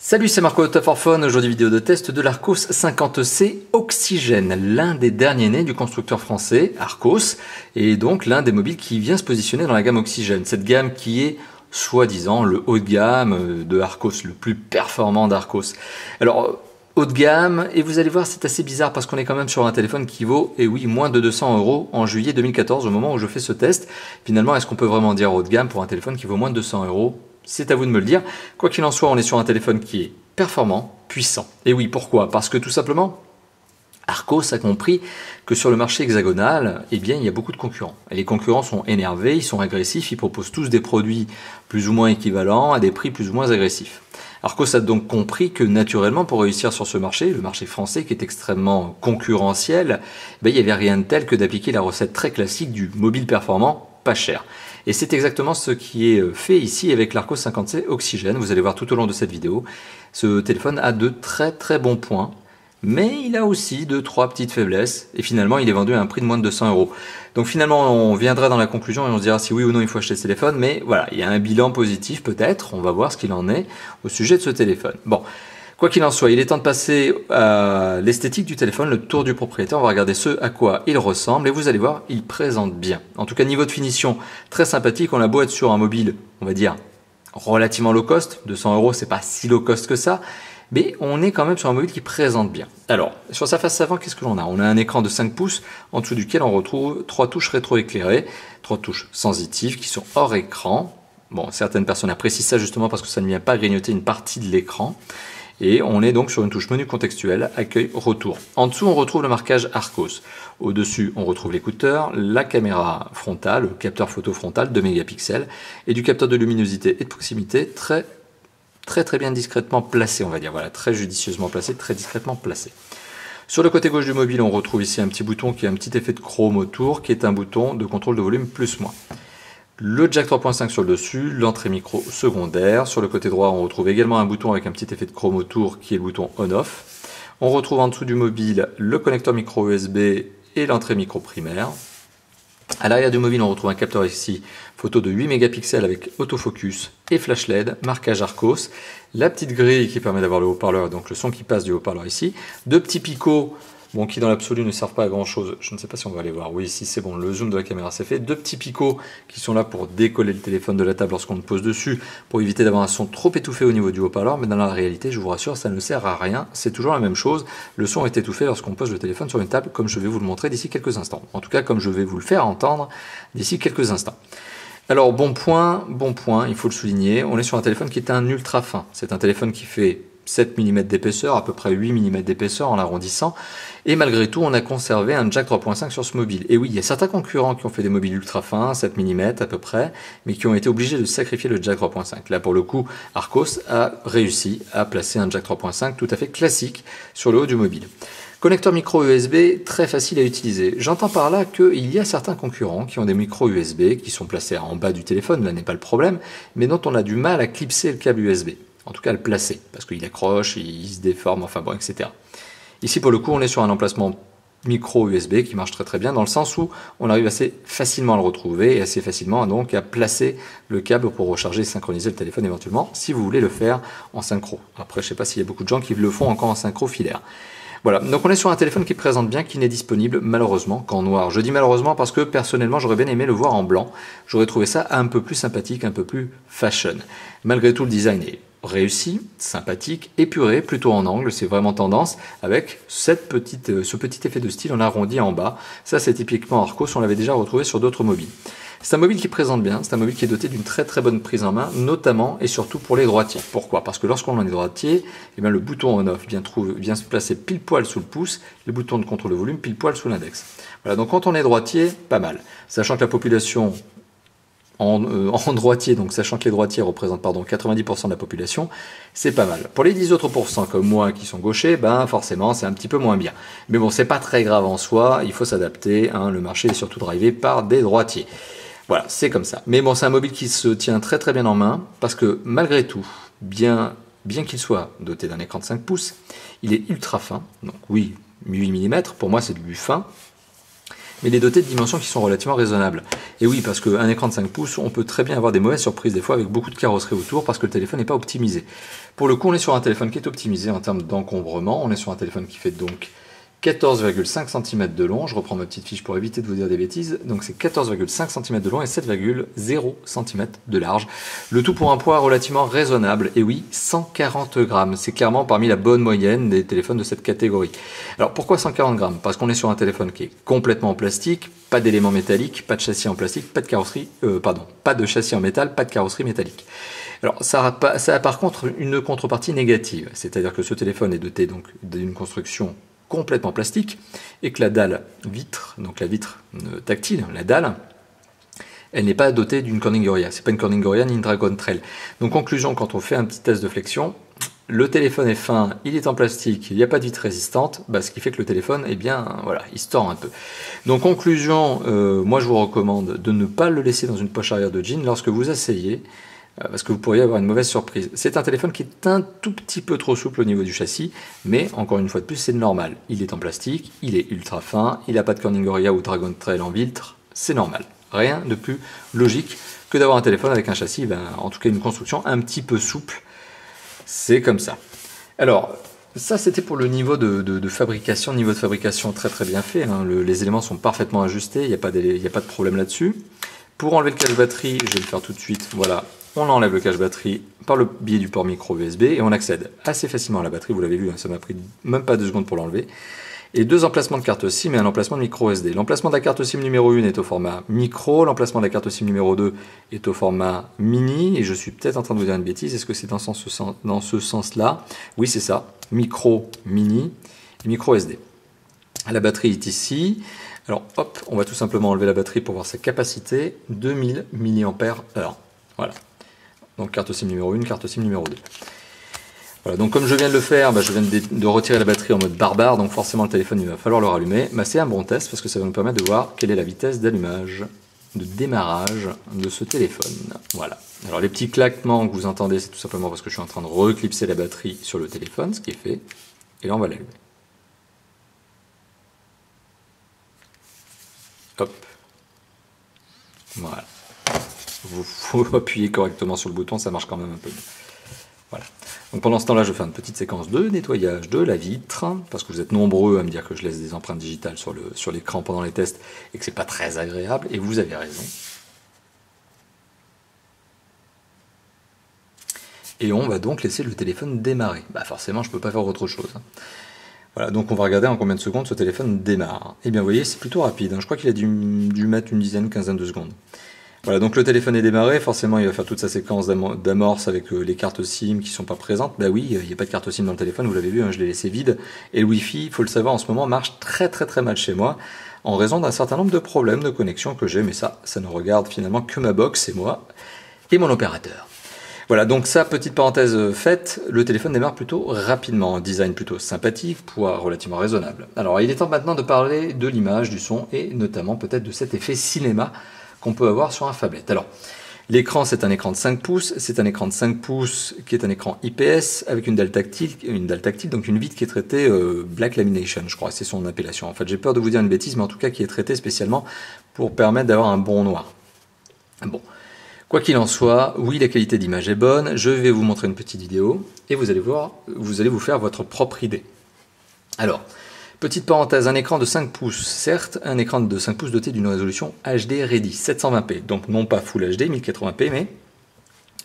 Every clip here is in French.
Salut, c'est Marco de Tough for Phone. Aujourd'hui, vidéo de test de l'Arcos 50C Oxygène, l'un des derniers nés du constructeur français Arcos, et donc l'un des mobiles qui vient se positionner dans la gamme Oxygène. Cette gamme qui est soi-disant le haut de gamme de Arcos, le plus performant d'Arcos. Alors, haut de gamme, et vous allez voir, c'est assez bizarre parce qu'on est quand même sur un téléphone qui vaut, et oui, moins de 200 € en juillet 2014, au moment où je fais ce test. Finalement, est-ce qu'on peut vraiment dire haut de gamme pour un téléphone qui vaut moins de 200 €? C'est à vous de me le dire. Quoi qu'il en soit, on est sur un téléphone qui est performant, puissant. Et oui, pourquoi? Parce que tout simplement, Arcos a compris que sur le marché hexagonal, eh bien, il y a beaucoup de concurrents. Et les concurrents sont énervés, ils sont agressifs, ils proposent tous des produits plus ou moins équivalents à des prix plus ou moins agressifs. Arcos a donc compris que naturellement, pour réussir sur ce marché, le marché français qui est extrêmement concurrentiel, il n'y avait rien de tel que d'appliquer la recette très classique du mobile performant pas cher. Et c'est exactement ce qui est fait ici avec l'Arcos 50C Oxygène. Vous allez voir tout au long de cette vidéo. Ce téléphone a de très bons points, mais il a aussi 2-3 petites faiblesses. Et finalement, il est vendu à un prix de moins de 200 €. Donc finalement, on viendra dans la conclusion et on se dira si oui ou non il faut acheter ce téléphone. Mais voilà, il y a un bilan positif peut-être. On va voir ce qu'il en est au sujet de ce téléphone. Bon. Quoi qu'il en soit, il est temps de passer à l'esthétique du téléphone, le tour du propriétaire. On va regarder ce à quoi il ressemble et vous allez voir, il présente bien. En tout cas, niveau de finition, très sympathique. On a beau être sur un mobile, on va dire, relativement low cost. 200 €, c'est pas si low cost que ça. Mais on est quand même sur un mobile qui présente bien. Alors, sur sa face avant, qu'est-ce que l'on a? On a un écran de 5 pouces, en dessous duquel on retrouve 3 touches rétroéclairées, 3 touches sensitives qui sont hors écran. Bon, certaines personnes apprécient ça justement parce que ça ne vient pas grignoter une partie de l'écran. Et on est donc sur une touche menu contextuel, accueil, retour. En dessous, on retrouve le marquage Arcos. Au-dessus, on retrouve l'écouteur, la caméra frontale, le capteur photo frontal 2 mégapixels, et du capteur de luminosité et de proximité très bien discrètement placé, on va dire. Voilà, très judicieusement placé, très discrètement placé. Sur le côté gauche du mobile, on retrouve ici un petit bouton qui a un petit effet de chrome autour, qui est un bouton de contrôle de volume plus-moins. Le jack 3.5 sur le dessus, l'entrée micro secondaire. Sur le côté droit, on retrouve également un bouton avec un petit effet de chrome autour qui est le bouton on-off. On retrouve en dessous du mobile le connecteur micro USB et l'entrée micro primaire. À l'arrière du mobile, on retrouve un capteur ici, photo de 8 mégapixels avec autofocus et flash LED, marquage Arcos. La petite grille qui permet d'avoir le haut-parleur, donc le son qui passe du haut-parleur ici. Deux petits picots. Bon, qui dans l'absolu ne servent pas à grand chose. Je ne sais pas si on va aller voir. Oui, ici c'est bon, le zoom de la caméra c'est fait. Deux petits picots qui sont là pour décoller le téléphone de la table lorsqu'on le pose dessus, pour éviter d'avoir un son trop étouffé au niveau du haut-parleur. Mais dans la réalité, je vous rassure, ça ne sert à rien. C'est toujours la même chose. Le son est étouffé lorsqu'on pose le téléphone sur une table, comme je vais vous le montrer d'ici quelques instants. En tout cas, comme je vais vous le faire entendre d'ici quelques instants. Alors, bon point, il faut le souligner. On est sur un téléphone qui est un ultra fin. C'est un téléphone qui fait 7 mm d'épaisseur, à peu près 8 mm d'épaisseur en l'arrondissant. Et malgré tout, on a conservé un jack 3.5 sur ce mobile. Et oui, il y a certains concurrents qui ont fait des mobiles ultra fins, 7 mm à peu près, mais qui ont été obligés de sacrifier le jack 3.5. Là, pour le coup, Arcos a réussi à placer un jack 3.5 tout à fait classique sur le haut du mobile. Connecteur micro USB, très facile à utiliser. J'entends par là qu'il y a certains concurrents qui ont des micros USB qui sont placés en bas du téléphone, là n'est pas le problème, mais dont on a du mal à clipser le câble USB. En tout cas, le placer, parce qu'il accroche, il se déforme, enfin bon, etc. Ici, pour le coup, on est sur un emplacement micro USB qui marche très bien, dans le sens où on arrive assez facilement à le retrouver et assez facilement donc à placer le câble pour recharger et synchroniser le téléphone éventuellement, si vous voulez le faire en synchro. Après, je ne sais pas s'il y a beaucoup de gens qui le font encore en synchro filaire. Voilà, donc on est sur un téléphone qui présente bien, qui n'est disponible malheureusement qu'en noir. Je dis malheureusement parce que personnellement j'aurais bien aimé le voir en blanc. J'aurais trouvé ça un peu plus sympathique, un peu plus fashion. Malgré tout, le design est réussi, sympathique, épuré, plutôt en angle, c'est vraiment tendance, avec ce petit effet de style en arrondi en bas. Ça c'est typiquement Arcos, on l'avait déjà retrouvé sur d'autres mobiles. C'est un mobile qui présente bien, c'est un mobile qui est doté d'une très bonne prise en main, notamment et surtout pour les droitiers. Pourquoi? Parce que lorsqu'on est droitier, eh bien, le bouton on-off vient se placer pile poil sous le pouce, le bouton de contrôle de volume pile poil sous l'index. Voilà, donc quand on est droitier, pas mal. Sachant que la population en droitier, donc sachant que les droitiers représentent 90% de la population, c'est pas mal. Pour les 10 autres pourcents comme moi qui sont gauchers, ben forcément c'est un petit peu moins bien. Mais bon, c'est pas très grave en soi, il faut s'adapter, hein, le marché est surtout drivé par des droitiers. Voilà, c'est comme ça. Mais bon, c'est un mobile qui se tient très bien en main, parce que malgré tout, bien qu'il soit doté d'un écran de 5 pouces, il est ultra fin, donc oui, 8 mm, pour moi c'est du fin, mais il est doté de dimensions qui sont relativement raisonnables. Et oui, parce qu'un écran de 5 pouces, on peut très bien avoir des mauvaises surprises des fois avec beaucoup de carrosserie autour parce que le téléphone n'est pas optimisé. Pour le coup, on est sur un téléphone qui est optimisé en termes d'encombrement. On est sur un téléphone qui fait donc 14,5 cm de long. Je reprends ma petite fiche pour éviter de vous dire des bêtises. Donc c'est 14,5 cm de long et 7,0 cm de large. Le tout pour un poids relativement raisonnable. Et oui, 140 grammes. C'est clairement parmi la bonne moyenne des téléphones de cette catégorie. Alors pourquoi 140 grammes? Parce qu'on est sur un téléphone qui est complètement en plastique, pas d'éléments métalliques, pas de châssis en plastique, pas de carrosserie, pas de châssis en métal, pas de carrosserie métallique. Alors ça a par contre une contrepartie négative. C'est-à-dire que ce téléphone est doté donc d'une construction complètement plastique et que la dalle vitre, donc la vitre tactile, la dalle, elle n'est pas dotée d'une Corning Gorilla. C'est pas une Corning Gorilla ni une Dragon Trail. Donc conclusion, quand on fait un petit test de flexion, le téléphone est fin, il est en plastique, il n'y a pas de vitre résistante, ce qui fait que le téléphone, eh bien, voilà, il se tord un peu. Donc conclusion, moi je vous recommande de ne pas le laisser dans une poche arrière de jean lorsque vous asseyez, parce que vous pourriez avoir une mauvaise surprise. C'est un téléphone qui est un tout petit peu trop souple au niveau du châssis, mais encore une fois de plus, c'est normal. Il est en plastique, il est ultra fin, il n'a pas de Corning Gorilla ou Dragon Trail en vitre, c'est normal. Rien de plus logique que d'avoir un téléphone avec un châssis, en tout cas une construction un petit peu souple. C'est comme ça. Alors, ça c'était pour le niveau de fabrication, niveau de fabrication très très bien fait. Hein. Les éléments sont parfaitement ajustés, il n'y a pas de problème là-dessus. Pour enlever le cache batterie, je vais le faire tout de suite, voilà. On enlève le cache batterie par le biais du port micro USB et on accède assez facilement à la batterie, vous l'avez vu, hein, ça m'a pris même pas 2 secondes pour l'enlever. Et 2 emplacements de carte SIM et un emplacement de micro SD. L'emplacement de la carte SIM numéro 1 est au format micro, l'emplacement de la carte SIM numéro 2 est au format mini, et je suis peut-être en train de vous dire une bêtise, est-ce que c'est dans ce sens-là? Oui, c'est ça, micro, mini, et micro SD. La batterie est ici. Alors hop, on va tout simplement enlever la batterie pour voir sa capacité, 2000 mAh. Voilà. Donc carte SIM numéro 1, carte SIM numéro 2. Voilà, donc comme je viens de le faire, je viens de retirer la batterie en mode barbare, donc forcément le téléphone il va falloir le rallumer. C'est un bon test parce que ça va nous permettre de voir quelle est la vitesse d'allumage, de démarrage de ce téléphone. Voilà. Alors les petits claquements que vous entendez, c'est tout simplement parce que je suis en train de reclipser la batterie sur le téléphone, ce qui est fait. Et là on va l'allumer. Hop. Voilà. Faut appuyer correctement sur le bouton, ça marche quand même un peu mieux. Voilà. Donc pendant ce temps-là, je fais une petite séquence de nettoyage de la vitre, parce que vous êtes nombreux à me dire que je laisse des empreintes digitales sur l'écran pendant les tests et que c'est pas très agréable, et vous avez raison. Et on va donc laisser le téléphone démarrer. Forcément, je peux pas faire autre chose. Voilà, donc on va regarder en combien de secondes ce téléphone démarre. Et bien vous voyez, c'est plutôt rapide. Je crois qu'il a dû mettre une quinzaine de secondes. Voilà, donc le téléphone est démarré, forcément il va faire toute sa séquence d'amorce avec les cartes SIM qui ne sont pas présentes. Oui, il n'y a pas de carte SIM dans le téléphone, vous l'avez vu, je l'ai laissé vide. Et le Wi-Fi, il faut le savoir, en ce moment marche très très très mal chez moi, en raison d'un certain nombre de problèmes de connexion que j'ai, mais ça ne regarde finalement que ma box et moi, et mon opérateur. Voilà, donc ça, petite parenthèse faite, le téléphone démarre plutôt rapidement, un design plutôt sympathique, poids relativement raisonnable. Alors il est temps maintenant de parler de l'image, du son, et notamment peut-être de cet effet cinéma qu'on peut avoir sur un phablette. Alors, l'écran, c'est un écran de 5 pouces, c'est un écran de 5 pouces qui est un écran IPS avec une dalle tactile, donc une vitre qui est traitée Black Lamination, je crois, c'est son appellation. En fait, j'ai peur de vous dire une bêtise, mais en tout cas qui est traitée spécialement pour permettre d'avoir un bon noir. Bon, quoi qu'il en soit, oui, la qualité d'image est bonne, je vais vous montrer une petite vidéo, et vous allez voir, vous allez vous faire votre propre idée. Alors, petite parenthèse, un écran de 5 pouces, certes, un écran de 5 pouces doté d'une résolution HD Ready 720p, donc non pas Full HD 1080p, mais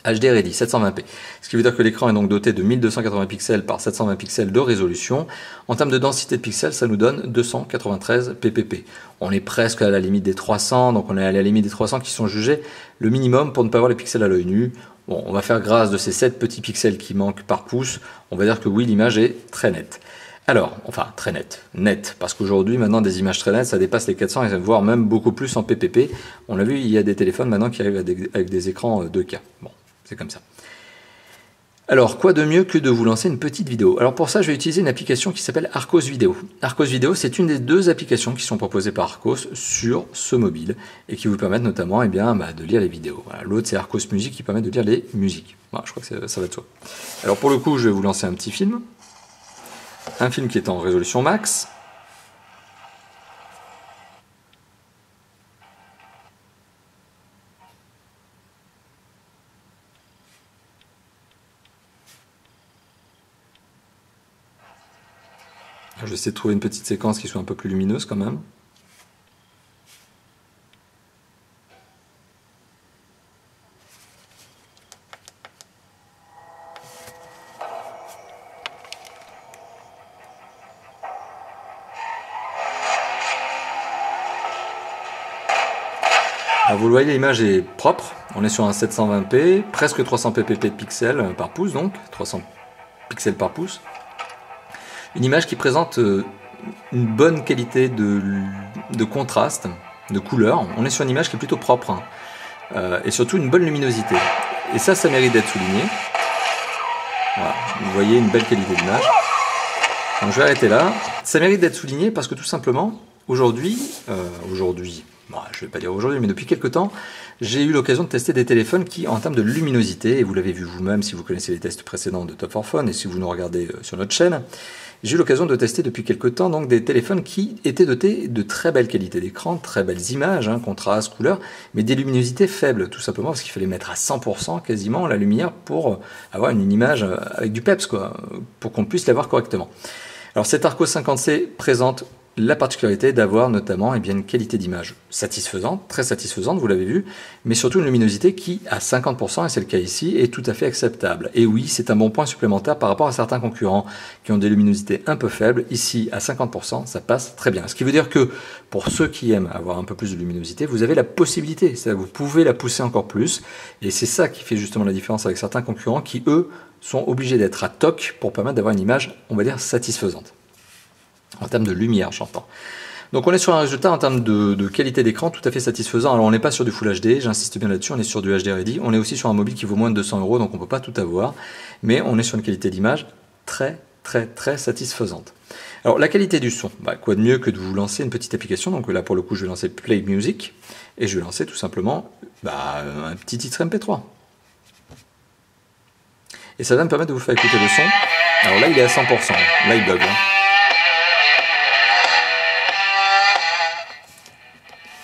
HD Ready 720p. Ce qui veut dire que l'écran est donc doté de 1280 pixels par 720 pixels de résolution. En termes de densité de pixels, ça nous donne 293 ppp. On est presque à la limite des 300, donc on est à la limite des 300 qui sont jugés le minimum pour ne pas voir les pixels à l'œil nu. Bon, on va faire grâce de ces 7 petits pixels qui manquent par pouce. On va dire que oui, l'image est très nette. Alors, enfin, très net, parce qu'aujourd'hui, maintenant, des images très nettes, ça dépasse les 400, et voire même beaucoup plus en PPP. On l'a vu, il y a des téléphones maintenant qui arrivent avec des écrans 2K. Bon, c'est comme ça. Alors, quoi de mieux que de vous lancer une petite vidéo? Alors pour ça, je vais utiliser une application qui s'appelle Archos Vidéo. Archos Vidéo, c'est une des 2 applications qui sont proposées par Archos sur ce mobile, et qui vous permettent notamment de lire les vidéos. Voilà. L'autre, c'est Archos Music qui permet de lire les musiques. Voilà, je crois que ça va de soi. Alors pour le coup, je vais vous lancer un petit film. Un film qui est en résolution max. Je vais essayer de trouver une petite séquence qui soit un peu plus lumineuse quand même. Alors vous le voyez, l'image est propre, on est sur un 720p, presque 300 ppp de pixels par pouce, donc 300 pixels par pouce. Une image qui présente une bonne qualité de contraste, de couleur. On est sur une image qui est plutôt propre, hein, et surtout une bonne luminosité. Et ça mérite d'être souligné. Voilà, vous voyez une belle qualité d'image. Donc je vais arrêter là. Ça mérite d'être souligné parce que tout simplement, aujourd'hui, bon, je ne vais pas dire aujourd'hui, mais depuis quelques temps, j'ai eu l'occasion de tester des téléphones qui, en termes de luminosité, et vous l'avez vu vous-même si vous connaissez les tests précédents de Top 4 Phone et si vous nous regardez sur notre chaîne, j'ai eu l'occasion de tester depuis quelques temps donc, des téléphones qui étaient dotés de très belles qualités d'écran, très belles images, hein, contraste, couleur, mais des luminosités faibles, tout simplement parce qu'il fallait mettre à 100% quasiment la lumière pour avoir une image avec du peps, quoi, pour qu'on puisse la voir correctement. Alors cet Arcos 50C présente la particularité d'avoir notamment une qualité d'image satisfaisante, très satisfaisante, vous l'avez vu, mais surtout une luminosité qui, à 50%, et c'est le cas ici, est tout à fait acceptable. Et oui, c'est un bon point supplémentaire par rapport à certains concurrents qui ont des luminosités un peu faibles. Ici, à 50%, ça passe très bien. Ce qui veut dire que, pour ceux qui aiment avoir un peu plus de luminosité, vous avez la possibilité, vous pouvez la pousser encore plus, et c'est ça qui fait justement la différence avec certains concurrents qui, eux, sont obligés d'être à toc pour permettre d'avoir une image, on va dire, satisfaisante. En termes de lumière, j'entends. Donc on est sur un résultat en termes de qualité d'écran tout à fait satisfaisant. Alors on n'est pas sur du Full HD, j'insiste bien là-dessus, on est sur du HD Ready. On est aussi sur un mobile qui vaut moins de 200 €, donc on ne peut pas tout avoir. Mais on est sur une qualité d'image très satisfaisante. Alors la qualité du son, quoi de mieux que de vous lancer une petite application. Donc là pour le coup je vais lancer Play Music et je vais lancer tout simplement un petit titre MP3. Et ça va me permettre de vous faire écouter le son. Alors là il est à 100%, là il bug.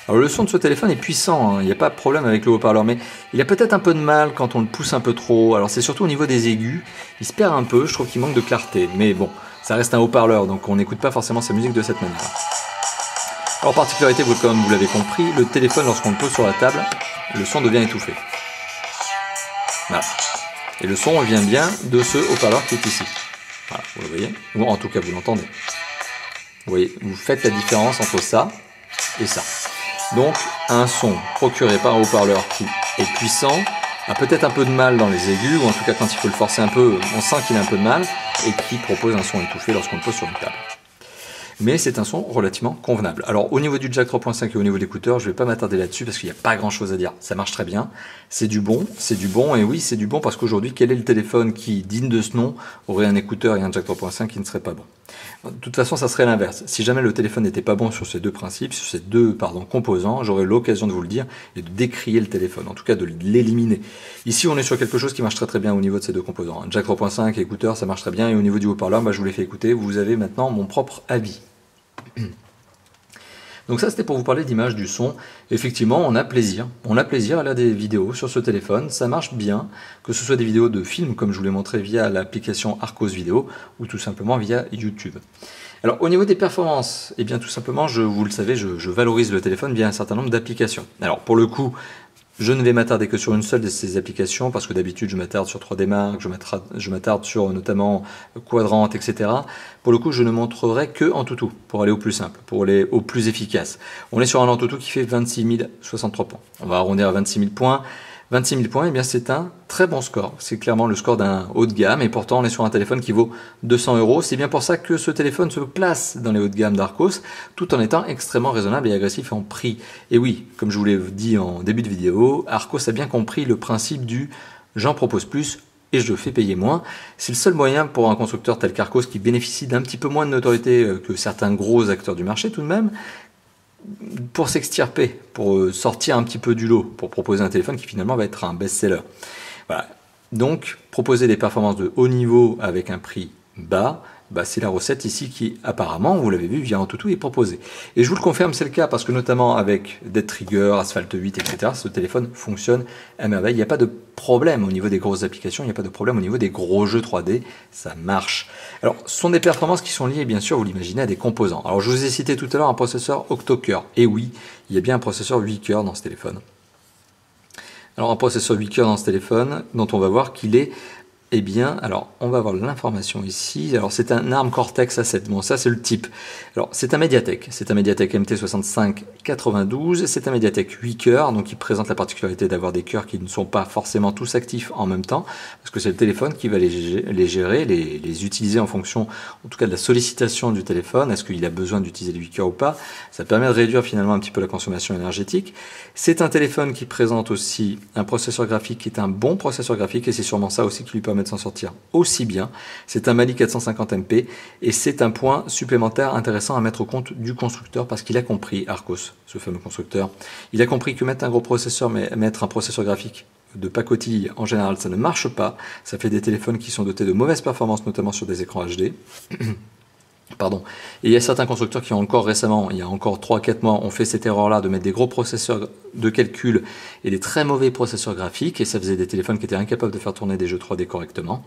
Alors le son de ce téléphone est puissant, hein, il n'y a pas de problème avec le haut-parleur, mais il a peut-être un peu de mal quand on le pousse un peu trop. Alors c'est surtout au niveau des aigus, il se perd un peu, je trouve qu'il manque de clarté. Mais bon, ça reste un haut-parleur, donc on n'écoute pas forcément sa musique de cette manière. Alors particularité, comme vous l'avez compris, le téléphone lorsqu'on le pose sur la table, le son devient étouffé. Voilà. Et le son vient bien de ce haut-parleur qui est ici. Voilà, vous le voyez, ou en tout cas vous l'entendez. Vous voyez, vous faites la différence entre ça et ça. Donc un son procuré par un haut-parleur qui est puissant, a peut-être un peu de mal dans les aigus, ou en tout cas quand il faut le forcer un peu, on sent qu'il a un peu de mal, et qui propose un son étouffé lorsqu'on le pose sur une table. Mais c'est un son relativement convenable. Alors au niveau du jack 3.5 et au niveau de l'écouteur, je ne vais pas m'attarder là-dessus parce qu'il n'y a pas grand-chose à dire. Ça marche très bien, c'est du bon, et oui c'est du bon parce qu'aujourd'hui, quel est le téléphone qui, digne de ce nom, aurait un écouteur et un jack 3.5 qui ne serait pas bon? De toute façon, ça serait l'inverse. Si jamais le téléphone n'était pas bon sur ces deux principes, sur ces deux composants, j'aurais l'occasion de vous le dire et de décrier le téléphone, en tout cas de l'éliminer. Ici, on est sur quelque chose qui marche très bien au niveau de ces deux composants. Un jack 3.5 et écouteur, ça marche très bien, et au niveau du haut-parleur, je vous l'ai fait écouter, vous avez maintenant mon propre avis. Donc ça c'était pour vous parler d'image, du son. Effectivement on a plaisir à regarder des vidéos sur ce téléphone, ça marche bien, que ce soit des vidéos de films comme je vous l'ai montré via l'application Arcos Vidéo ou tout simplement via YouTube. Alors au niveau des performances, eh bien tout simplement, vous le savez, je valorise le téléphone via un certain nombre d'applications. Alors pour le coup, je ne vais m'attarder que sur une seule de ces applications parce que d'habitude je m'attarde sur 3D Mark, je m'attarde sur notamment Quadrant, etc. Pour le coup, je ne montrerai que Antutu pour aller au plus simple, pour aller au plus efficace. On est sur un Antutu qui fait 26 063 points. On va arrondir à 26 000 points. 26 000 points, eh bien c'est un très bon score. C'est clairement le score d'un haut de gamme et pourtant on est sur un téléphone qui vaut 200 €. C'est bien pour ça que ce téléphone se place dans les hauts de gamme d'Arcos tout en étant extrêmement raisonnable et agressif en prix. Et oui, comme je vous l'ai dit en début de vidéo, Arcos a bien compris le principe du « j'en propose plus ». Et je fais payer moins. C'est le seul moyen pour un constructeur tel qu'Arcos qui bénéficie d'un petit peu moins de notoriété que certains gros acteurs du marché tout de même, pour s'extirper, pour sortir un petit peu du lot, pour proposer un téléphone qui finalement va être un best-seller. Voilà. Donc, proposer des performances de haut niveau avec un prix bas, bah, c'est la recette ici qui, apparemment, vous l'avez vu, via Antutu est proposée. Et je vous le confirme, c'est le cas, parce que notamment avec Dead Trigger, Asphalt 8, etc., ce téléphone fonctionne à merveille. Il n'y a pas de problème au niveau des grosses applications, il n'y a pas de problème au niveau des gros jeux 3D, ça marche. Alors, ce sont des performances qui sont liées, bien sûr, vous l'imaginez, à des composants. Alors, je vous ai cité tout à l'heure un processeur octo-cœur. Et oui, il y a bien un processeur 8 cœurs dans ce téléphone. Alors, un processeur 8 cœurs dans ce téléphone, dont on va voir qu'il est... Eh bien, alors, on va avoir l'information ici. Alors, c'est un ARM Cortex A7. Bon, ça, c'est le type. Alors, c'est un Mediatek. C'est un Mediatek MT6592. C'est un Mediatek 8 cœurs. Donc, il présente la particularité d'avoir des cœurs qui ne sont pas forcément tous actifs en même temps. Parce que c'est le téléphone qui va les gérer, les utiliser en fonction, en tout cas, de la sollicitation du téléphone. Est-ce qu'il a besoin d'utiliser les 8 cœurs ou pas? Ça permet de réduire finalement un petit peu la consommation énergétique. C'est un téléphone qui présente aussi un processeur graphique qui est un bon processeur graphique. Et c'est sûrement ça aussi qui lui permet de s'en sortir aussi bien. C'est un Mali 450MP et c'est un point supplémentaire intéressant à mettre au compte du constructeur parce qu'il a compris, Archos, ce fameux constructeur, il a compris que mettre un gros processeur, mais mettre un processeur graphique de pacotille, en général, ça ne marche pas. Ça fait des téléphones qui sont dotés de mauvaises performances, notamment sur des écrans HD. Pardon. Et il y a certains constructeurs qui ont encore récemment, il y a encore 3-4 mois, ont fait cette erreur-là de mettre des gros processeurs de calcul et des très mauvais processeurs graphiques, et ça faisait des téléphones qui étaient incapables de faire tourner des jeux 3D correctement.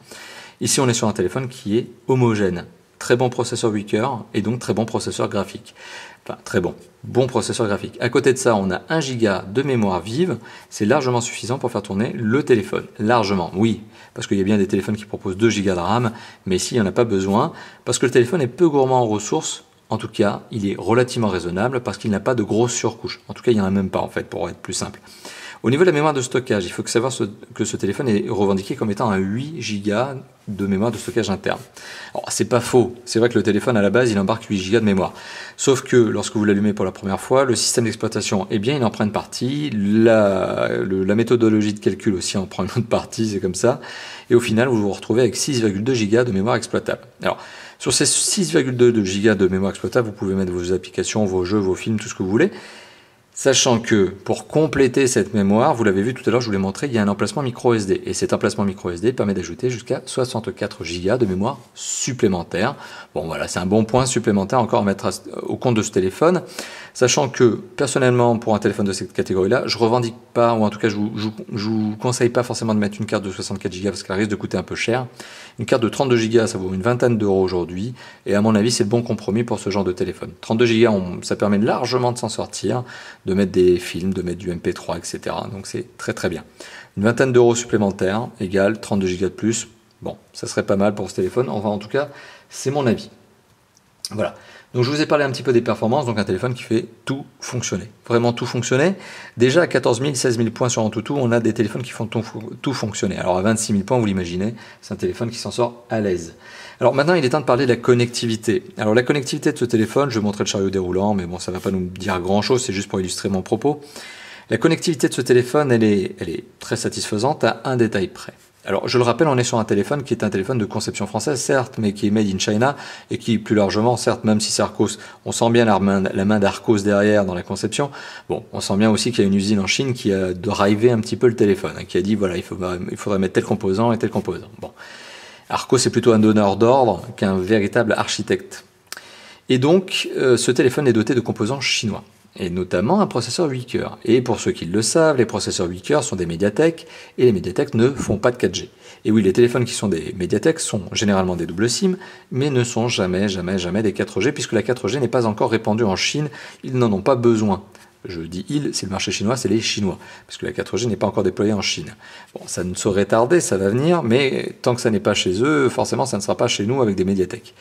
Ici, on est sur un téléphone qui est homogène. Très bon processeur 8 cœurs et donc très bon processeur graphique. Enfin, très bon processeur graphique. À côté de ça, on a 1 Go de mémoire vive. C'est largement suffisant pour faire tourner le téléphone. Largement, oui. Parce qu'il y a bien des téléphones qui proposent 2 Go de RAM. Mais ici, il n'y en a pas besoin. Parce que le téléphone est peu gourmand en ressources. En tout cas, il est relativement raisonnable parce qu'il n'a pas de grosses surcouches. En tout cas, il n'y en a même pas, en fait, pour être plus simple. Au niveau de la mémoire de stockage, il faut savoir que ce téléphone est revendiqué comme étant un 8 Go de mémoire de stockage interne. Alors, c'est pas faux. C'est vrai que le téléphone, à la base, il embarque 8 Go de mémoire. Sauf que lorsque vous l'allumez pour la première fois, le système d'exploitation, eh bien, il en prend une partie. La méthodologie de calcul aussi en prend une autre partie, c'est comme ça. Et au final, vous vous retrouvez avec 6,2 Go de mémoire exploitable. Alors, sur ces 6,2 Go de mémoire exploitable, vous pouvez mettre vos applications, vos jeux, vos films, tout ce que vous voulez. Sachant que pour compléter cette mémoire, vous l'avez vu tout à l'heure, je vous l'ai montré, il y a un emplacement micro SD. Et cet emplacement micro SD permet d'ajouter jusqu'à 64 Go de mémoire supplémentaire. Bon voilà, c'est un bon point supplémentaire encore à mettre au compte de ce téléphone. Sachant que personnellement, pour un téléphone de cette catégorie-là, je revendique pas, ou en tout cas je vous conseille pas forcément de mettre une carte de 64 Go parce qu'elle risque de coûter un peu cher. Une carte de 32 Go, ça vaut une vingtaine d'euros aujourd'hui. Et à mon avis, c'est le bon compromis pour ce genre de téléphone. 32 Go, ça permet largement de s'en sortir, de mettre des films, de mettre du MP3, etc. Donc c'est très très bien. Une vingtaine d'euros supplémentaires égale 32 Go de plus. Bon, ça serait pas mal pour ce téléphone. Enfin, en tout cas, c'est mon avis. Voilà. Donc je vous ai parlé un petit peu des performances, donc un téléphone qui fait tout fonctionner. Vraiment tout fonctionner. Déjà à 14 000, 16 000 points sur Antutu, on a des téléphones qui font tout fonctionner. Alors à 26 000 points, vous l'imaginez, c'est un téléphone qui s'en sort à l'aise. Alors maintenant, il est temps de parler de la connectivité. Alors la connectivité de ce téléphone, je vais montrer le chariot déroulant, mais bon, ça ne va pas nous dire grand-chose, c'est juste pour illustrer mon propos. La connectivité de ce téléphone, elle est très satisfaisante à un détail près. Alors, je le rappelle, on est sur un téléphone qui est un téléphone de conception française, certes, mais qui est made in China et qui, plus largement, certes, même si c'est Archos, on sent bien la main d'Archos derrière dans la conception. Bon, on sent bien aussi qu'il y a une usine en Chine qui a drivé un petit peu le téléphone, qui a dit, voilà, il faudrait mettre tel composant et tel composant. Bon. Archos est plutôt un donneur d'ordre qu'un véritable architecte. Et donc, ce téléphone est doté de composants chinois, et notamment un processeur 8 cœurs. Et pour ceux qui le savent, les processeurs 8 cœurs sont des Mediatek, et les Mediatek ne font pas de 4G. Et oui, les téléphones qui sont des Mediatek sont généralement des double SIM, mais ne sont jamais des 4G, puisque la 4G n'est pas encore répandue en Chine, ils n'en ont pas besoin. Je dis ils, c'est le marché chinois, c'est les Chinois, parce que la 4G n'est pas encore déployée en Chine. Bon, ça ne saurait tarder, ça va venir, mais tant que ça n'est pas chez eux, forcément ça ne sera pas chez nous avec des Mediatek.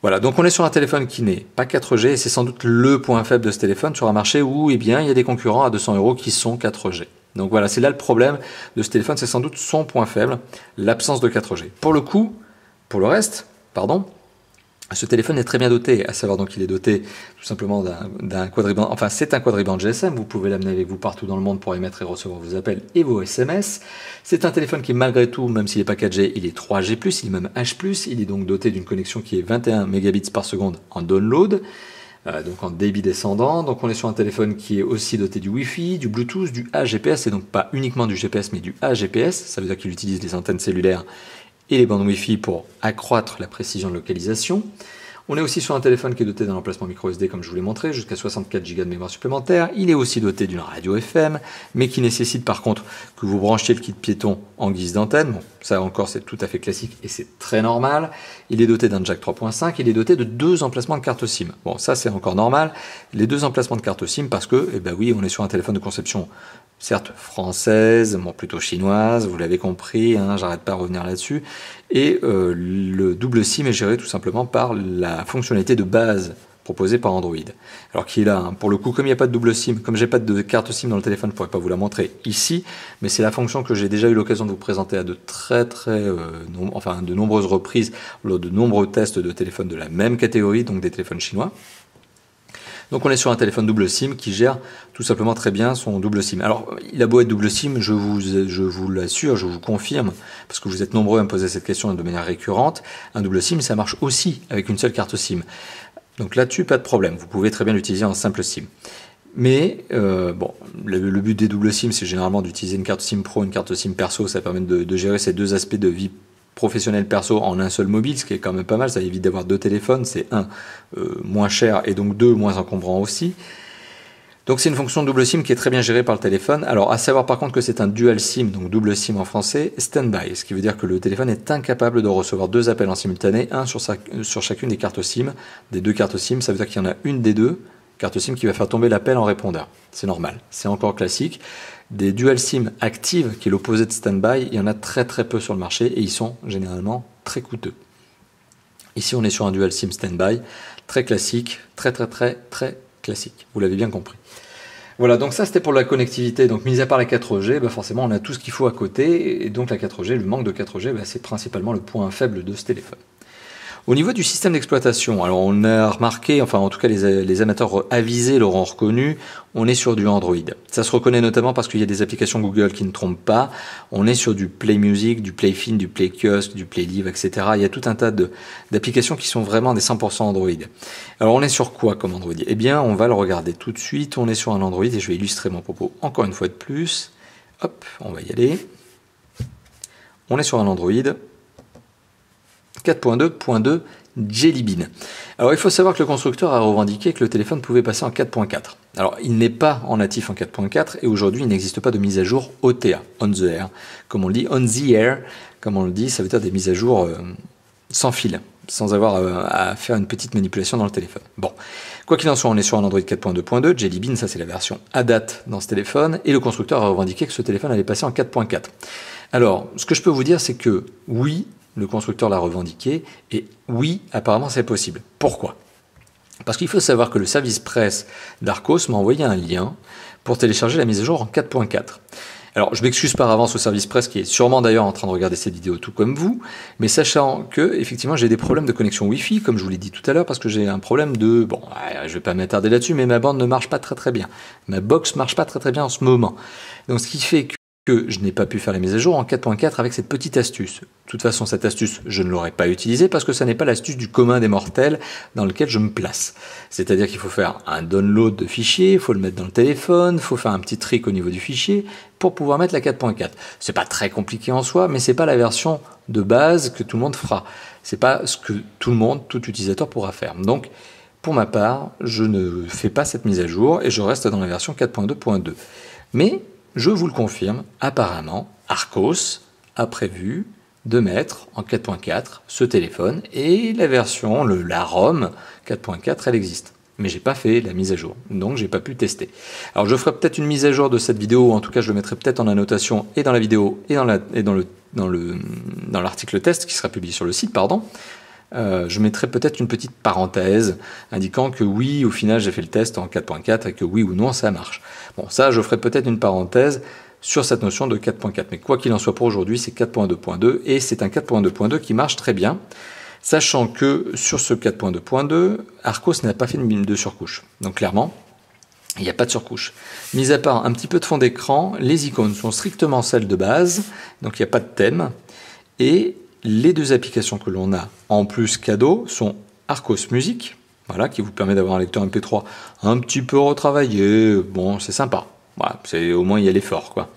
Voilà, donc on est sur un téléphone qui n'est pas 4G, et c'est sans doute le point faible de ce téléphone sur un marché où, eh bien, il y a des concurrents à 200 € qui sont 4G. Donc voilà, c'est là le problème de ce téléphone, c'est sans doute son point faible, l'absence de 4G. Pour le reste, ce téléphone est très bien doté, à savoir donc il est doté tout simplement d'un quadriband, enfin c'est un quadriband GSM, vous pouvez l'amener avec vous partout dans le monde pour émettre et recevoir vos appels et vos SMS. C'est un téléphone qui malgré tout, même s'il n'est pas 4G, il est 3G+, il est même H+, il est donc doté d'une connexion qui est 21 mégabits par seconde en download, donc en débit descendant. Donc on est sur un téléphone qui est aussi doté du Wi-Fi, du Bluetooth, du AGPS, et donc pas uniquement du GPS mais du AGPS, ça veut dire qu'il utilise les antennes cellulaires et les bandes Wi-Fi pour accroître la précision de localisation. On est aussi sur un téléphone qui est doté d'un emplacement micro SD comme je vous l'ai montré, jusqu'à 64 Go de mémoire supplémentaire. Il est aussi doté d'une radio FM, mais qui nécessite par contre que vous branchiez le kit piéton en guise d'antenne. Bon, ça encore c'est tout à fait classique et c'est très normal. Il est doté d'un jack 3.5, il est doté de 2 emplacements de carte SIM. Bon, ça c'est encore normal. Les 2 emplacements de carte SIM parce que, eh ben oui, on est sur un téléphone de conception certes française, bon, plutôt chinoise, vous l'avez compris, hein, j'arrête pas de revenir là-dessus. Et le double SIM est géré tout simplement par la fonctionnalité de base proposée par Android. Alors qui est là, hein, pour le coup, comme il n'y a pas de double SIM, comme j'ai pas de carte SIM dans le téléphone, je ne pourrais pas vous la montrer ici, mais c'est la fonction que j'ai déjà eu l'occasion de vous présenter à de de nombreuses reprises lors de nombreux tests de téléphones de la même catégorie, donc des téléphones chinois. Donc on est sur un téléphone double SIM qui gère tout simplement très bien son double SIM. Alors il a beau être double SIM, je vous l'assure, je vous confirme, parce que vous êtes nombreux à me poser cette question de manière récurrente, un double SIM ça marche aussi avec une seule carte SIM. Donc là-dessus pas de problème, vous pouvez très bien l'utiliser en simple SIM. Mais bon, le but des double SIM c'est généralement d'utiliser une carte SIM Pro, une carte SIM perso, ça permet de gérer ces deux aspects de vie professionnel perso en un seul mobile, ce qui est quand même pas mal, ça évite d'avoir 2 téléphones, c'est moins cher et donc 2 moins encombrant aussi. Donc c'est une fonction double SIM qui est très bien gérée par le téléphone. Alors à savoir par contre que c'est un dual SIM, donc double SIM en français, stand-by, ce qui veut dire que le téléphone est incapable de recevoir 2 appels en simultané, un sur chacune des cartes SIM, des 2 cartes SIM, ça veut dire qu'il y en a une des 2 cartes SIM qui va faire tomber l'appel en répondeur. C'est normal, c'est encore classique. Des dual SIM actives, qui est l'opposé de standby, il y en a très très peu sur le marché et ils sont généralement très coûteux. Ici on est sur un dual SIM standby, très classique, très classique, vous l'avez bien compris. Voilà, donc ça c'était pour la connectivité, donc mis à part la 4G, bah forcément on a tout ce qu'il faut à côté, et donc la 4G, le manque de 4G, bah c'est principalement le point faible de ce téléphone. Au niveau du système d'exploitation, alors on a remarqué, enfin en tout cas les amateurs avisés l'auront reconnu, on est sur du Android. Ça se reconnaît notamment parce qu'il y a des applications Google qui ne trompent pas. On est sur du Play Music, du Play Film, du Play Kiosque, du Play Live, etc. Il y a tout un tas d'applications qui sont vraiment des 100% Android. Alors on est sur quoi comme Android? Eh bien on va le regarder tout de suite. On est sur un Android et je vais illustrer mon propos encore une fois de plus. Hop, on va y aller. On est sur un Android 4.2.2 Jelly Bean. Alors il faut savoir que le constructeur a revendiqué que le téléphone pouvait passer en 4.4. Alors il n'est pas en natif en 4.4 et aujourd'hui il n'existe pas de mise à jour OTA, on the air, comme on le dit, on the air, comme on le dit, ça veut dire des mises à jour sans fil, sans avoir à faire une petite manipulation dans le téléphone. Bon, quoi qu'il en soit, on est sur un Android 4.2.2, Jelly Bean, ça c'est la version à date dans ce téléphone, et le constructeur a revendiqué que ce téléphone allait passer en 4.4. Alors, ce que je peux vous dire, c'est que oui, le constructeur l'a revendiqué, et oui, apparemment c'est possible. Pourquoi? Parce qu'il faut savoir que le service presse d'Arcos m'a envoyé un lien pour télécharger la mise à jour en 4.4. Alors, je m'excuse par avance au service presse qui est sûrement d'ailleurs en train de regarder cette vidéo tout comme vous, mais sachant que, effectivement, j'ai des problèmes de connexion Wi-Fi, comme je vous l'ai dit tout à l'heure, parce que j'ai un problème de... Bon, je vais pas m'attarder là-dessus, mais ma bande ne marche pas très bien. Ma box marche pas très bien en ce moment. Donc, ce qui fait que je n'ai pas pu faire les mises à jour en 4.4 avec cette petite astuce. De toute façon, cette astuce, je ne l'aurais pas utilisée parce que ça n'est pas l'astuce du commun des mortels dans lequel je me place. C'est-à-dire qu'il faut faire un download de fichier, il faut le mettre dans le téléphone, il faut faire un petit trick au niveau du fichier pour pouvoir mettre la 4.4. C'est pas très compliqué en soi, mais c'est pas la version de base que tout le monde fera. C'est pas ce que tout le monde, tout utilisateur pourra faire. Donc, pour ma part, je ne fais pas cette mise à jour et je reste dans la version 4.2.2. Mais je vous le confirme, apparemment, Arcos a prévu de mettre en 4.4 ce téléphone et la version, la ROM 4.4, elle existe. Mais j'ai pas fait la mise à jour, donc j'ai pas pu tester. Alors je ferai peut-être une mise à jour de cette vidéo, ou en tout cas je le mettrai peut-être en annotation et dans la vidéo et dans l'article test qui sera publié sur le site, pardon. Je mettrai peut-être une petite parenthèse indiquant que oui, au final j'ai fait le test en 4.4 et que oui ou non ça marche. Bon, ça je ferai peut-être une parenthèse sur cette notion de 4.4, mais quoi qu'il en soit pour aujourd'hui, c'est 4.2.2 et c'est un 4.2.2 qui marche très bien, sachant que sur ce 4.2.2, Arcos n'a pas fait de surcouche. Donc clairement, il n'y a pas de surcouche. Mis à part un petit peu de fond d'écran, les icônes sont strictement celles de base, donc il n'y a pas de thème, et les 2 applications que l'on a en plus cadeau sont Arcos Music, voilà, qui vous permet d'avoir un lecteur MP3 un petit peu retravaillé, bon c'est sympa, voilà, au moins il y a l'effort quoi.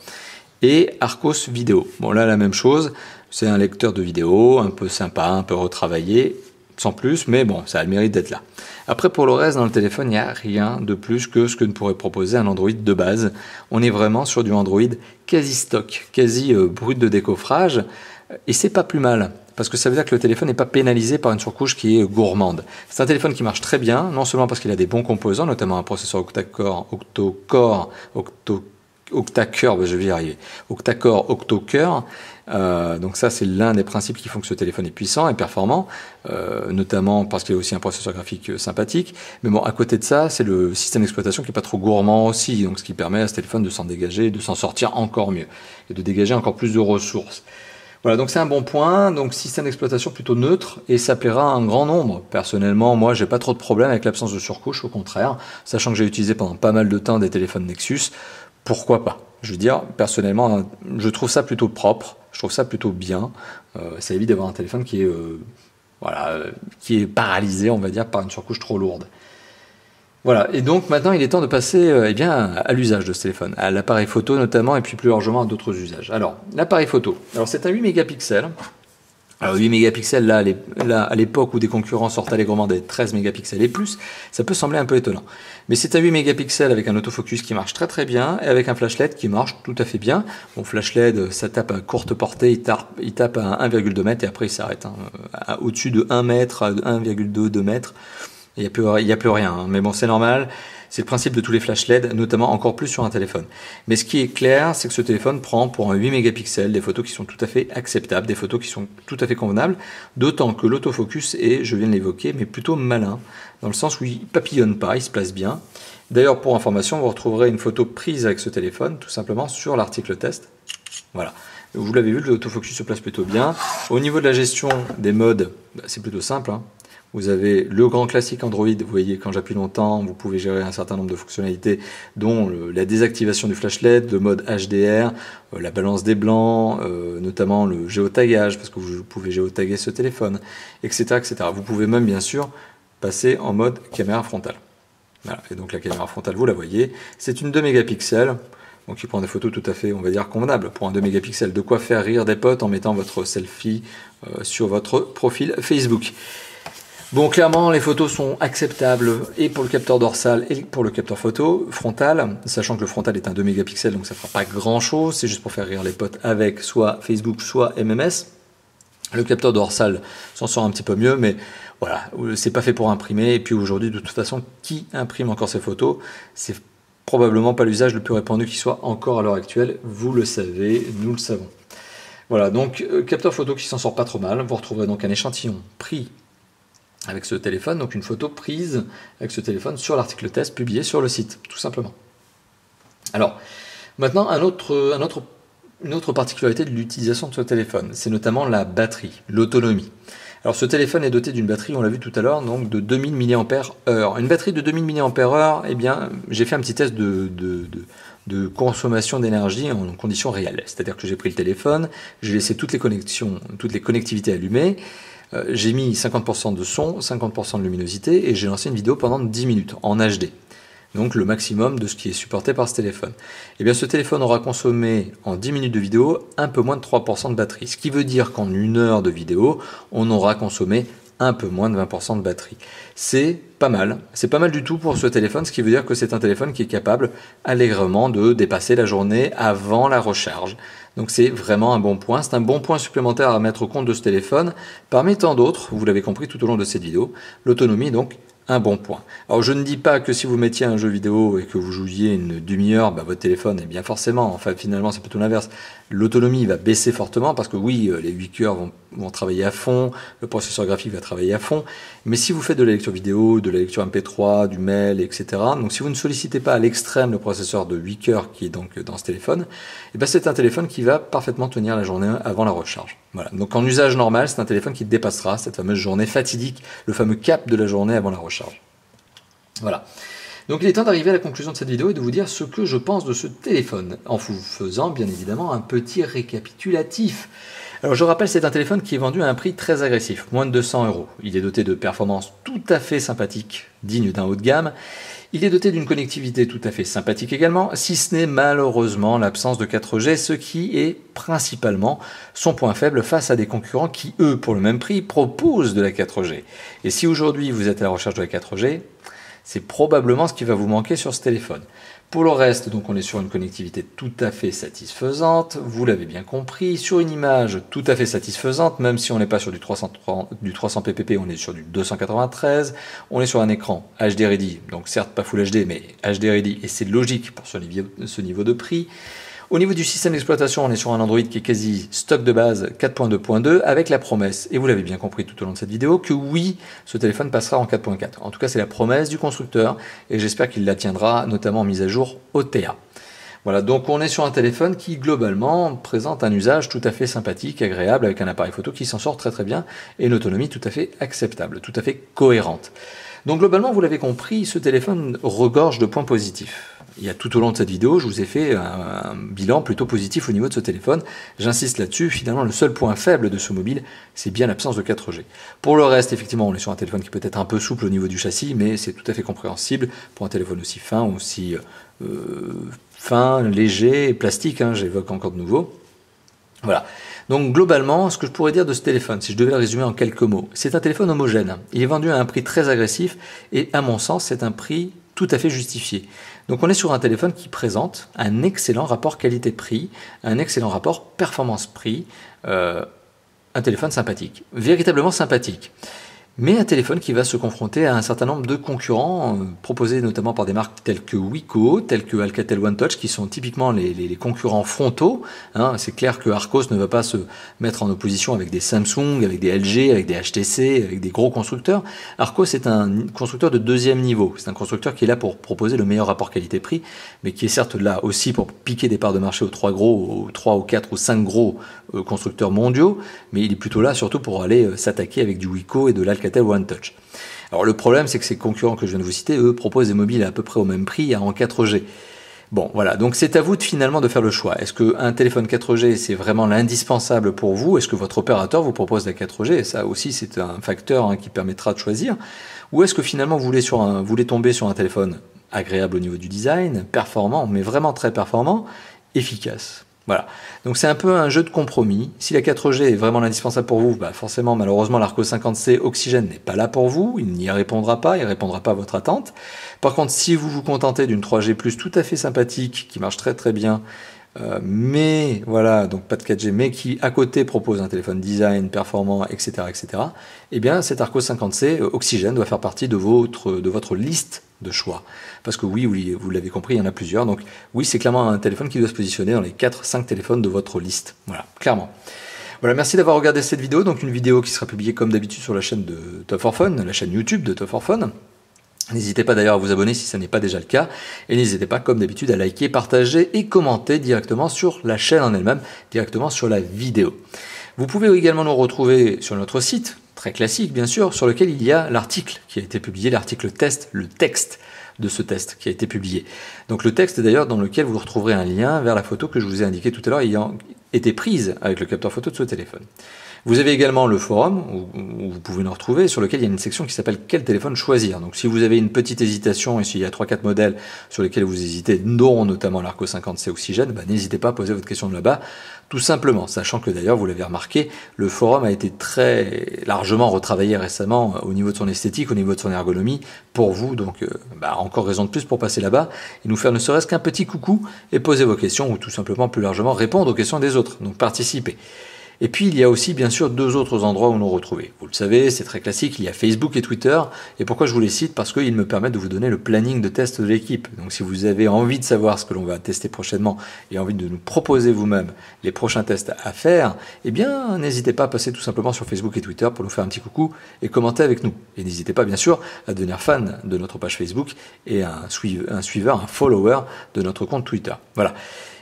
Et Arcos Vidéo, bon là la même chose, C'est un lecteur de vidéo, un peu sympa, un peu retravaillé, sans plus, mais bon, ça a le mérite d'être là. Après, pour le reste, dans le téléphone, il n'y a rien de plus que ce que ne pourrait proposer un Android de base. On est vraiment sur du Android quasi stock, quasi brut de décoffrage, et c'est pas plus mal. Parce que ça veut dire que le téléphone n'est pas pénalisé par une surcouche qui est gourmande. C'est un téléphone qui marche très bien, non seulement parce qu'il a des bons composants, notamment un processeur octa-core, je vais y arriver, octa-core, octo-cœur. Donc ça, c'est l'un des principes qui font que ce téléphone est puissant et performant, notamment parce qu'il a aussi un processeur graphique sympathique. Mais bon, à côté de ça, c'est le système d'exploitation qui est pas trop gourmand aussi, donc ce qui permet à ce téléphone de s'en dégager, de s'en sortir encore mieux et de dégager encore plus de ressources. Voilà, donc c'est un bon point. Donc système d'exploitation plutôt neutre et ça plaira à un grand nombre. Personnellement, moi, j'ai pas trop de problème avec l'absence de surcouche, au contraire, sachant que j'ai utilisé pendant pas mal de temps des téléphones Nexus. Pourquoi pas? Je veux dire, personnellement, je trouve ça plutôt propre, je trouve ça plutôt bien. Ça évite d'avoir un téléphone qui est, qui est paralysé, on va dire, par une surcouche trop lourde. Voilà, et donc maintenant il est temps de passer à l'usage de ce téléphone, à l'appareil photo notamment, et puis plus largement à d'autres usages. Alors, l'appareil photo, alors c'est un 8 mégapixels. Alors 8 mégapixels, là, à l'époque où des concurrents sortent allègrement des 13 mégapixels et plus, ça peut sembler un peu étonnant. Mais c'est un 8 mégapixels avec un autofocus qui marche très très bien, et avec un flash LED qui marche tout à fait bien. Bon, flash LED, ça tape à courte portée, il tape à 1,2 mètres, et après il s'arrête. Au-dessus de 1 mètre, à 1,2, 2 mètres, il n'y a plus rien, hein. Mais bon, c'est normal. C'est le principe de tous les flash LED, notamment encore plus sur un téléphone. Mais ce qui est clair, c'est que ce téléphone prend pour un 8 mégapixels des photos qui sont tout à fait acceptables, des photos qui sont tout à fait convenables, d'autant que l'autofocus est, je viens de l'évoquer, mais plutôt malin, dans le sens où il papillonne pas, il se place bien. D'ailleurs, pour information, vous retrouverez une photo prise avec ce téléphone, tout simplement sur l'article test. Voilà. Vous l'avez vu, l'autofocus se place plutôt bien. Au niveau de la gestion des modes, c'est plutôt simple, hein. Vous avez le grand classique Android, vous voyez, quand j'appuie longtemps, vous pouvez gérer un certain nombre de fonctionnalités, dont la désactivation du flash LED, le mode HDR, la balance des blancs, notamment le géotagage, parce que vous pouvez géotaguer ce téléphone, etc., etc. Vous pouvez même, bien sûr, passer en mode caméra frontale. Voilà. Et donc la caméra frontale, vous la voyez, c'est une 2 mégapixels, donc qui prend des photos tout à fait, on va dire, convenables. Pour un 2 mégapixels, de quoi faire rire des potes en mettant votre selfie sur votre profil Facebook. Bon, clairement, les photos sont acceptables et pour le capteur dorsal et pour le capteur photo frontal, sachant que le frontal est un 2 mégapixels, donc ça ne fera pas grand-chose, c'est juste pour faire rire les potes avec soit Facebook, soit MMS. Le capteur dorsal s'en sort un petit peu mieux, mais voilà, c'est pas fait pour imprimer, et puis aujourd'hui, de toute façon, qui imprime encore ces photos? C'est probablement pas l'usage le plus répandu qui soit encore à l'heure actuelle, vous le savez, nous le savons. Voilà, donc capteur photo qui s'en sort pas trop mal, vous retrouverez donc un échantillon pris avec ce téléphone, donc une photo prise avec ce téléphone sur l'article test publié sur le site, tout simplement. Alors, maintenant, une autre particularité de l'utilisation de ce téléphone, c'est notamment la batterie, l'autonomie. Alors, ce téléphone est doté d'une batterie, on l'a vu tout à l'heure, donc de 2000 mAh. Une batterie de 2000 mAh, eh bien, j'ai fait un petit test de consommation d'énergie en conditions réelles. C'est-à-dire que j'ai pris le téléphone, j'ai laissé toutes les connectivités allumées, j'ai mis 50% de son, 50% de luminosité et j'ai lancé une vidéo pendant 10 minutes en HD. Donc le maximum de ce qui est supporté par ce téléphone. Et bien ce téléphone aura consommé en 10 minutes de vidéo un peu moins de 3% de batterie. Ce qui veut dire qu'en 1 heure de vidéo, on aura consommé un peu moins de 20% de batterie. C'est pas mal. C'est pas mal du tout pour ce téléphone, ce qui veut dire que c'est un téléphone qui est capable allègrement de dépasser la journée avant la recharge. Donc c'est vraiment un bon point. C'est un bon point supplémentaire à mettre au compte de ce téléphone. Parmi tant d'autres, vous l'avez compris tout au long de cette vidéo, l'autonomie donc un bon point. Alors je ne dis pas que si vous mettiez un jeu vidéo et que vous jouiez une demi-heure, votre téléphone, bien forcément, enfin finalement c'est plutôt l'inverse, l'autonomie va baisser fortement parce que oui, les 8 cœurs vont travailler à fond, le processeur graphique va travailler à fond, mais si vous faites de la lecture vidéo, de la lecture MP3, du mail, etc., donc si vous ne sollicitez pas à l'extrême le processeur de 8 cœurs qui est donc dans ce téléphone, c'est un téléphone qui va parfaitement tenir la journée avant la recharge. Voilà. Donc en usage normal, c'est un téléphone qui dépassera cette fameuse journée fatidique, le fameux cap de la journée avant la recharge. Voilà. Donc il est temps d'arriver à la conclusion de cette vidéo et de vous dire ce que je pense de ce téléphone, en vous faisant bien évidemment un petit récapitulatif. Alors je rappelle, c'est un téléphone qui est vendu à un prix très agressif, moins de 200 €. Il est doté de performances tout à fait sympathiques, dignes d'un haut de gamme. Il est doté d'une connectivité tout à fait sympathique également, si ce n'est malheureusement l'absence de 4G, ce qui est principalement son point faible face à des concurrents qui, eux, pour le même prix, proposent de la 4G. Et si aujourd'hui vous êtes à la recherche de la 4G, c'est probablement ce qui va vous manquer sur ce téléphone. Pour le reste, donc on est sur une connectivité tout à fait satisfaisante, vous l'avez bien compris, sur une image tout à fait satisfaisante, même si on n'est pas sur du 300 ppp, on est sur du 293, on est sur un écran HD Ready, donc certes pas Full HD, mais HD Ready, et c'est logique pour ce niveau de prix. Au niveau du système d'exploitation, on est sur un Android qui est quasi stock de base 4.2.2 avec la promesse, et vous l'avez bien compris tout au long de cette vidéo, que oui, ce téléphone passera en 4.4. En tout cas, c'est la promesse du constructeur et j'espère qu'il la tiendra, notamment en mise à jour OTA. Voilà, donc on est sur un téléphone qui globalement présente un usage tout à fait sympathique, agréable, avec un appareil photo qui s'en sort très très bien et une autonomie tout à fait acceptable, tout à fait cohérente. Donc globalement, vous l'avez compris, ce téléphone regorge de points positifs. Il y a tout au long de cette vidéo, je vous ai fait un bilan plutôt positif au niveau de ce téléphone. J'insiste là-dessus, finalement le seul point faible de ce mobile, c'est bien l'absence de 4G. Pour le reste, effectivement, on est sur un téléphone qui peut être un peu souple au niveau du châssis, mais c'est tout à fait compréhensible pour un téléphone aussi fin, aussi fin, léger, plastique, hein, j'évoque encore de nouveau. Voilà. Donc globalement, ce que je pourrais dire de ce téléphone, si je devais le résumer en quelques mots, c'est un téléphone homogène. Il est vendu à un prix très agressif et à mon sens, c'est un prix tout à fait justifié. Donc on est sur un téléphone qui présente un excellent rapport qualité-prix, un excellent rapport performance-prix, un téléphone sympathique, véritablement sympathique. Mais un téléphone qui va se confronter à un certain nombre de concurrents, proposés notamment par des marques telles que Wiko, telles que Alcatel One Touch, qui sont typiquement les concurrents frontaux. Hein. C'est clair que Archos ne va pas se mettre en opposition avec des Samsung, avec des LG, avec des HTC, avec des gros constructeurs. Archos est un constructeur de deuxième niveau. C'est un constructeur qui est là pour proposer le meilleur rapport qualité-prix, mais qui est certes là aussi pour piquer des parts de marché aux 3 gros, aux 3 ou 4 ou 5 gros constructeurs mondiaux, mais il est plutôt là surtout pour aller s'attaquer avec du Wiko et de l'Alcatel One Touch. Alors le problème, c'est que ces concurrents que je viens de vous citer, eux, proposent des mobiles à peu près au même prix en 4G. Bon, voilà, donc c'est à vous finalement de faire le choix. Est-ce qu'un téléphone 4G, c'est vraiment l'indispensable pour vous? Est-ce que votre opérateur vous propose la 4G? Et ça aussi, c'est un facteur qui permettra de choisir. Ou est-ce que finalement, vous voulez tomber sur un téléphone agréable au niveau du design, performant, mais vraiment très performant, efficace? Voilà, donc c'est un peu un jeu de compromis. Si la 4G est vraiment indispensable pour vous, bah forcément, malheureusement, l'Archos 50C Oxygène n'est pas là pour vous, il n'y répondra pas, il ne répondra pas à votre attente. Par contre, si vous vous contentez d'une 3G+, tout à fait sympathique, qui marche très très bien, mais voilà, donc pas de 4G, mais qui à côté propose un téléphone design, performant, etc., etc., eh bien cet Archos 50C Oxygène doit faire partie de votre liste de choix. Parce que oui, vous l'avez compris, il y en a plusieurs. Donc oui, c'est clairement un téléphone qui doit se positionner dans les 4-5 téléphones de votre liste. Voilà, clairement. Voilà, merci d'avoir regardé cette vidéo. Donc une vidéo qui sera publiée comme d'habitude sur la chaîne de Top 4 Fun, la chaîne YouTube de Top 4 Fun. N'hésitez pas d'ailleurs à vous abonner si ce n'est pas déjà le cas. Et n'hésitez pas, comme d'habitude, à liker, partager et commenter directement sur la chaîne en elle-même, directement sur la vidéo. Vous pouvez également nous retrouver sur notre site, très classique bien sûr, sur lequel il y a l'article qui a été publié, l'article test, le texte de ce test qui a été publié. Donc le texte d'ailleurs dans lequel vous retrouverez un lien vers la photo que je vous ai indiquée tout à l'heure ayant été prise avec le capteur photo de ce téléphone. Vous avez également le forum où vous pouvez nous retrouver, sur lequel il y a une section qui s'appelle « Quel téléphone choisir ?» Donc si vous avez une petite hésitation et s'il y a 3-4 modèles sur lesquels vous hésitez, dont notamment l'Archos 50C Oxygène, n'hésitez pas à poser votre question de là-bas, tout simplement, sachant que d'ailleurs, vous l'avez remarqué, le forum a été très largement retravaillé récemment au niveau de son esthétique, au niveau de son ergonomie, pour vous, donc encore raison de plus pour passer là-bas et nous faire ne serait-ce qu'un petit coucou et poser vos questions ou tout simplement plus largement répondre aux questions des autres, donc participez. Et puis il y a aussi bien sûr 2 autres endroits où nous retrouver. Vous le savez, c'est très classique, il y a Facebook et Twitter. Et pourquoi je vous les cite? Parce qu'ils me permettent de vous donner le planning de test de l'équipe. Donc si vous avez envie de savoir ce que l'on va tester prochainement et envie de nous proposer vous-même les prochains tests à faire, eh bien n'hésitez pas à passer tout simplement sur Facebook et Twitter pour nous faire un petit coucou et commenter avec nous. Et n'hésitez pas bien sûr à devenir fan de notre page Facebook et un suiveur, un follower de notre compte Twitter. Voilà.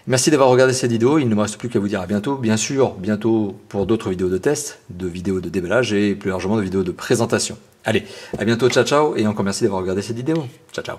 Merci d'avoir regardé cette vidéo, il ne me reste plus qu'à vous dire à bientôt, bien sûr, bientôt pour d'autres vidéos de test, de vidéos de déballage et plus largement de vidéos de présentation. Allez, à bientôt, ciao ciao, et encore merci d'avoir regardé cette vidéo. Ciao ciao.